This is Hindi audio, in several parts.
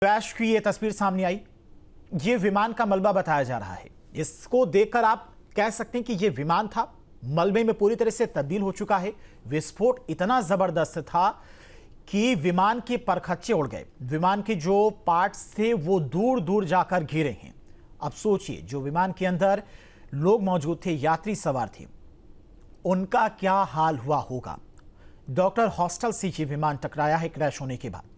क्रैश की ये तस्वीर सामने आई। ये विमान का मलबा बताया जा रहा है। इसको देखकर आप कह सकते हैं कि ये विमान था, मलबे में पूरी तरह से तब्दील हो चुका है। विस्फोट इतना जबरदस्त था कि विमान के परखच्चे उड़ गए। विमान के जो पार्ट्स थे वो दूर दूर जाकर गिरे हैं। अब सोचिए, जो विमान के अंदर लोग मौजूद थे, यात्री सवार थे, उनका क्या हाल हुआ होगा। डॉक्टर हॉस्टल से ये विमान टकराया है क्रैश होने के बाद।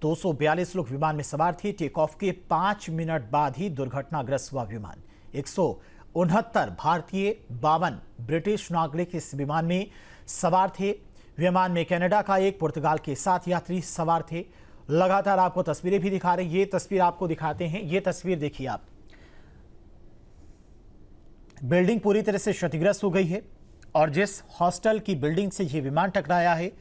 242 लोग विमान में सवार थे। टेक ऑफ के 5 मिनट बाद ही दुर्घटनाग्रस्त हुआ विमान। 169 भारतीय, 52 ब्रिटिश नागरिक इस विमान में सवार थे। विमान में कनाडा का एक, पुर्तगाल के 7 यात्री सवार थे। लगातार आपको तस्वीरें भी दिखा रहे हैं। ये तस्वीर आपको दिखाते हैं। ये तस्वीर देखिए आप। बिल्डिंग पूरी तरह से क्षतिग्रस्त हो गई है और जिस हॉस्टल की बिल्डिंग से ये विमान टकराया है,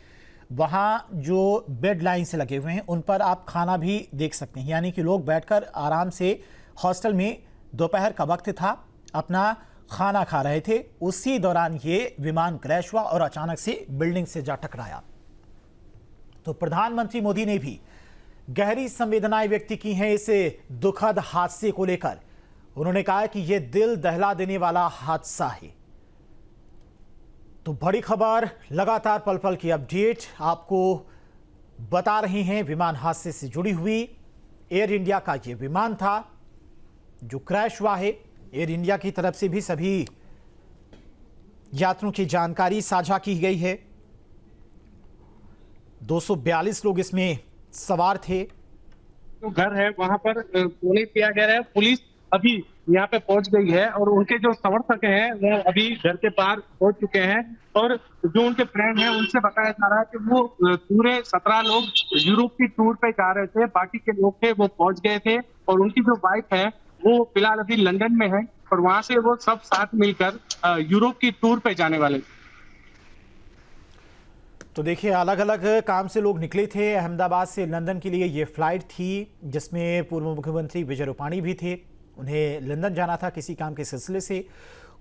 वहाँ जो बेड लाइन से लगे हुए हैं उन पर आप खाना भी देख सकते हैं। यानी कि लोग बैठकर आराम से हॉस्टल में, दोपहर का वक्त था, अपना खाना खा रहे थे। उसी दौरान ये विमान क्रैश हुआ और अचानक से बिल्डिंग से जा टकराया। तो प्रधानमंत्री मोदी ने भी गहरी संवेदनाएं व्यक्त की हैं इस दुखद हादसे को लेकर। उन्होंने कहा कि यह दिल दहला देने वाला हादसा है। तो बड़ी खबर, लगातार पल पल की अपडेट आपको बता रहे हैं। विमान हादसे से जुड़ी हुई एयर इंडिया का यह विमान था जो क्रैश हुआ है। एयर इंडिया की तरफ से भी सभी यात्रियों की जानकारी साझा की गई है। 242 लोग इसमें सवार थे। जो घर है वहां पर नहीं किया गया है। पुलिस अभी यहाँ पे पहुंच गई है और उनके जो समर्थक हैं वो अभी घर के पार पहुंच चुके हैं और जो उनके फ्रेंड हैं उनसे बताया जा रहा है कि वो पूरे 17 लोग यूरोप की टूर पे जा रहे थे। बाकी के लोग थे वो पहुंच गए थे और उनकी जो वाइफ है वो फिलहाल अभी लंदन में है और वहां से वो सब साथ मिलकर यूरोप की टूर पे जाने वाले थे। तो देखिए, अलग अलग काम से लोग निकले थे। अहमदाबाद से लंदन के लिए ये फ्लाइट थी जिसमें पूर्व मुख्यमंत्री विजय रूपाणी भी थे। उन्हें लंदन जाना था किसी काम के सिलसिले से।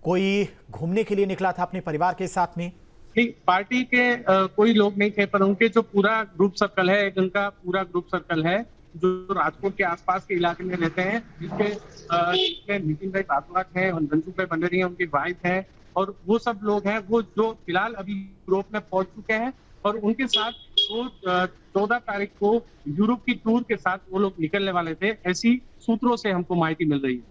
कोई घूमने के लिए निकला था अपने परिवार के साथ में। पार्टी के कोई लोग नहीं थे, पर उनके जो पूरा ग्रुप सर्कल है, एक उनका पूरा ग्रुप सर्कल है जो राजकोट के आसपास के इलाके में रहते हैं, जिसमें नितिन भाई बागवाट है और रंजू भाई भंडारी है, उनकी वाइफ है और वो सब लोग हैं वो जो फिलहाल अभी यूरोप में पहुंच चुके हैं और उनके साथ वो 14 तारीख को यूरोप की टूर के साथ वो लोग निकलने वाले थे। ऐसी सूत्रों से हमको माहिती मिल रही है।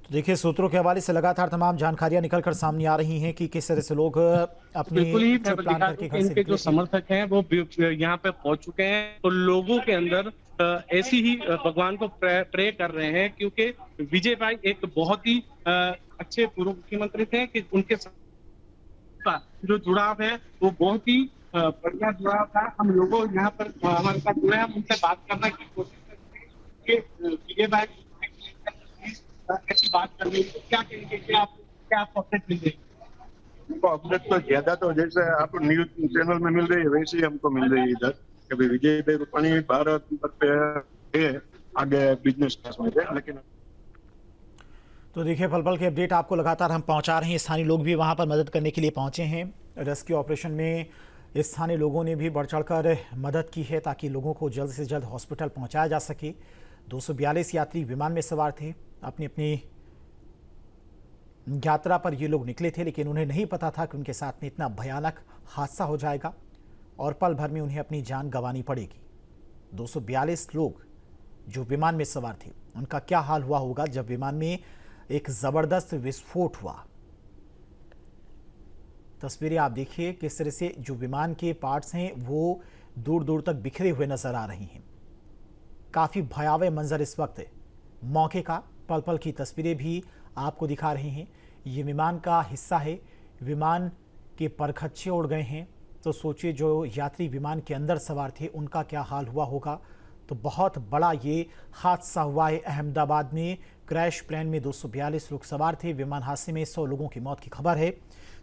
तो देखिए, सूत्रों के हवाले से लगातार तमाम जानकारियां निकलकर सामने आ रही हैं कि किस तरह से लोग अपनी बिल्कुल ही प्लान करके घर से इनके जो समर्थक हैं वो यहाँ पे पहुंच चुके हैं तो लोगों के अंदर ऐसी ही भगवान को प्रे कर रहे हैं, क्योंकि विजय भाई एक बहुत ही अच्छे पूर्व मुख्यमंत्री थे कि उनके साथ जो जुड़ाव है वो बहुत ही बढ़िया जुड़ाव था। हम लोगों यहाँ पर हमारे साथ जुड़े, हम उनसे बात करने की कोशिश करते हैं कि विजय भाई ऐसी बात कर रही है, क्या कहेंगे, क्या आपको अपडेट मिल रही है? अपडेट तो ज्यादा तो जैसे आप न्यूज चैनल में मिल रही है वैसे ही हमको मिल रही है इधर कि भाई विजय भाई रूपाणी भारत पे है, आगे बिजनेस क्लास में है। लेकिन तो देखिए, पल पल की अपडेट आपको लगातार हम पहुंचा रहे हैं। स्थानीय लोग भी वहां पर मदद करने के लिए पहुंचे हैं। रेस्क्यू ऑपरेशन में स्थानीय लोगों ने भी बढ़ चढ़कर मदद की है ताकि लोगों को जल्द से जल्द हॉस्पिटल पहुंचाया जा सके। 242 यात्री विमान में सवार थे। अपनी अपनी यात्रा पर ये लोग निकले थे, लेकिन उन्हें नहीं पता था कि उनके साथ में इतना भयानक हादसा हो जाएगा और पल भर में उन्हें अपनी जान गंवानी पड़ेगी। 242 लोग जो विमान में सवार थे, उनका क्या हाल हुआ होगा जब विमान में एक जबरदस्त विस्फोट हुआ। तस्वीरें आप देखिए किस तरह से जो विमान के पार्ट्स हैं वो दूर दूर तक बिखरे हुए नजर आ रही हैं। काफी भयावह मंजर इस वक्त मौके का, पल पल की तस्वीरें भी आपको दिखा रहे हैं। ये विमान का हिस्सा है, विमान के परखच्चे उड़ गए हैं। तो सोचिए, जो यात्री विमान के अंदर सवार थे उनका क्या हाल हुआ होगा। तो बहुत बड़ा ये हादसा हुआ है अहमदाबाद में। क्रैश प्लेन में 242 लोग सवार थे। विमान हादसे में 100 लोगों की मौत की खबर है।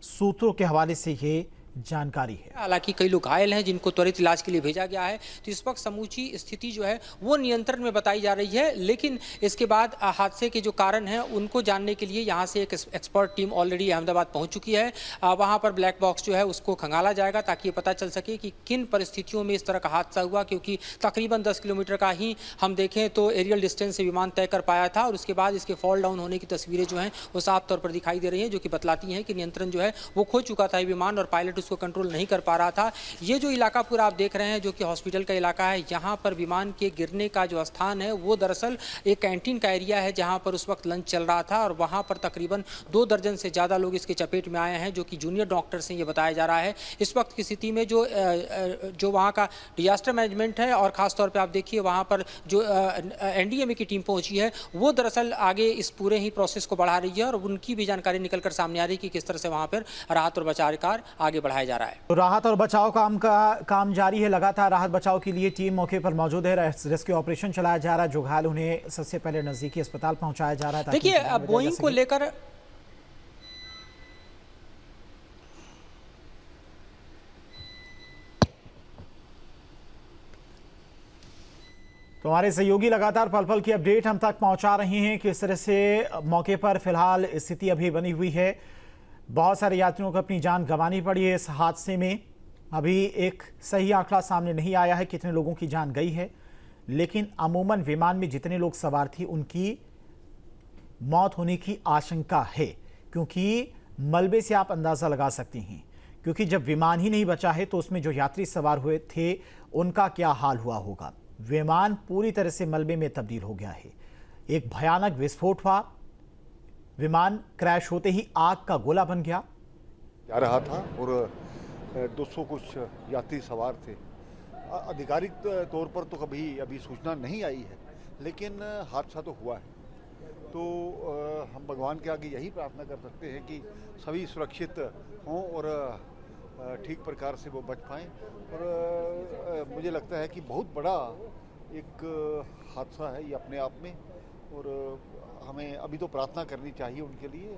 सूत्रों के हवाले से ये जानकारी है। हालांकि कई लोग घायल हैं जिनको त्वरित इलाज के लिए भेजा गया है, तो इस वक्त समूची स्थिति जो है वो नियंत्रण में बताई जा रही है। लेकिन इसके बाद हादसे के जो कारण हैं उनको जानने के लिए यहाँ से एक एक्सपर्ट टीम ऑलरेडी अहमदाबाद पहुँच चुकी है। वहाँ पर ब्लैक बॉक्स जो है उसको खंगाला जाएगा ताकि ये पता चल सके कि किन परिस्थितियों में इस तरह का हादसा हुआ, क्योंकि तकरीबन 10 किलोमीटर का ही हम देखें तो एरियल डिस्टेंस से विमान तय कर पाया था और उसके बाद इसके फॉल डाउन होने की तस्वीरें जो हैं वो साफ तौर पर दिखाई दे रही हैं, जो कि बतलाती हैं कि नियंत्रण जो है वो खो चुका था विमान और पायलट उसको कंट्रोल नहीं कर पा रहा था। ये जो इलाका पूरा आप देख रहे हैं जो कि हॉस्पिटल का इलाका है, यहाँ पर विमान के गिरने का जो स्थान है वो दरअसल एक कैंटीन का एरिया है जहाँ पर उस वक्त लंच चल रहा था और वहाँ पर तकरीबन 2 दर्जन से ज़्यादा लोग इसके चपेट में आए हैं, जो कि जूनियर डॉक्टर से ये बताया जा रहा है। इस वक्त की स्थिति में जो वहाँ का डिजास्टर मैनेजमेंट है और ख़ासतौर पर आप देखिए वहाँ पर जो NDMA की टीम पहुँची है वो दरअसल आगे इस पूरे ही प्रोसेस को बढ़ा रही है और उनकी भी जानकारी निकल कर सामने आ रही है कि किस तरह से वहाँ पर राहत और बचाव कार्य आगे बढ़ाया जा रहा है। तो राहत और बचाव काम जारी है। लगातार राहत बचाव के लिए टीम मौके पर मौजूद है। रेस्क्यू ऑपरेशन चलाया जा रहा है। जो घायल उन्हें सबसे पहले नजदीकी अस्पताल पहुंचाया जा रहा है। देखिए बोइंग को लेकर तो हमारे सहयोगी लगातार पल पल की अपडेट हम तक पहुंचा रहे हैं कि इस तरह से मौके पर फिलहाल स्थिति अभी बनी हुई है। बहुत सारे यात्रियों को अपनी जान गंवानी पड़ी है इस हादसे में। अभी एक सही आंकड़ा सामने नहीं आया है कितने लोगों की जान गई है, लेकिन अमूमन विमान में जितने लोग सवार थे उनकी मौत होने की आशंका है, क्योंकि मलबे से आप अंदाज़ा लगा सकते हैं। क्योंकि जब विमान ही नहीं बचा है तो उसमें जो यात्री सवार हुए थे उनका क्या हाल हुआ होगा। विमान पूरी तरह से मलबे में तब्दील हो गया है। एक भयानक विस्फोट हुआ, विमान क्रैश होते ही आग का गोला बन गया। जा रहा था और 200 कुछ यात्री सवार थे। आधिकारिक तौर पर तो कभी अभी सूचना नहीं आई है, लेकिन हादसा तो हुआ है। तो हम भगवान के आगे यही प्रार्थना कर सकते हैं कि सभी सुरक्षित हों और ठीक प्रकार से वो बच पाएँ। और मुझे लगता है कि बहुत बड़ा एक हादसा है ये अपने आप में, और हमें अभी तो प्रार्थना करनी चाहिए उनके लिए,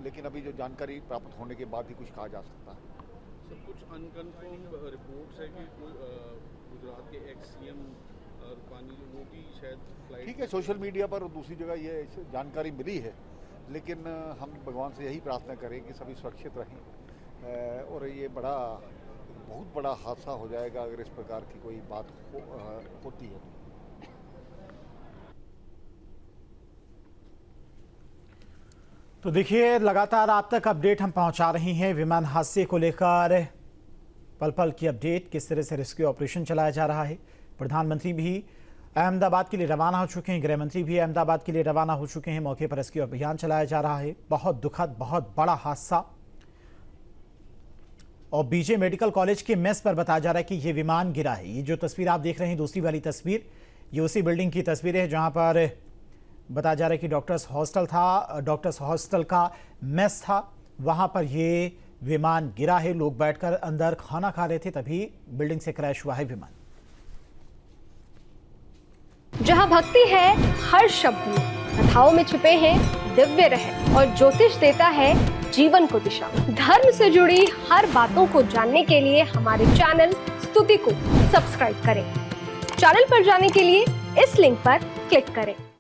लेकिन अभी जो जानकारी प्राप्त होने के बाद ही कुछ कहा जा सकता है। सब कुछ अनकन्फर्म रिपोर्ट्स है कि गुजरात के ex-CM रूपानी वो भी शायद फ्लाइट, ठीक है, सोशल मीडिया पर दूसरी जगह ये जानकारी मिली है, लेकिन हम भगवान से यही प्रार्थना करें कि सभी सुरक्षित रहें और ये बहुत बड़ा हादसा हो जाएगा अगर इस प्रकार की कोई बात होती है। तो देखिए लगातार आप तक अपडेट हम पहुंचा रहे हैं विमान हादसे को लेकर। पल पल की अपडेट, किस तरह से रेस्क्यू ऑपरेशन चलाया जा रहा है। प्रधानमंत्री भी अहमदाबाद के लिए रवाना हो चुके हैं, गृह मंत्री भी अहमदाबाद के लिए रवाना हो चुके हैं। मौके पर रेस्क्यू अभियान चलाया जा रहा है। बहुत दुखद, बहुत बड़ा हादसा। और बीजे मेडिकल कॉलेज के मेस पर बताया जा रहा है कि ये विमान गिरा है। ये जो तस्वीर आप देख रहे हैं, दूसरी वाली तस्वीर, ये उसी बिल्डिंग की तस्वीर है जहां पर बताया जा रहा है कि डॉक्टर्स हॉस्टल था, डॉक्टर्स हॉस्टल का मेस था, वहां पर ये विमान गिरा है। लोग बैठकर अंदर खाना खा रहे थे, तभी बिल्डिंग से क्रैश हुआ है विमान। जहां भक्ति है हर शब्द में, कथाओं में छुपे हैं दिव्य रहस्य और ज्योतिष देता है जीवन को दिशा। धर्म से जुड़ी हर बातों को जानने के लिए हमारे चैनल स्तुति को सब्सक्राइब करें। चैनल पर जाने के लिए इस लिंक पर क्लिक करें।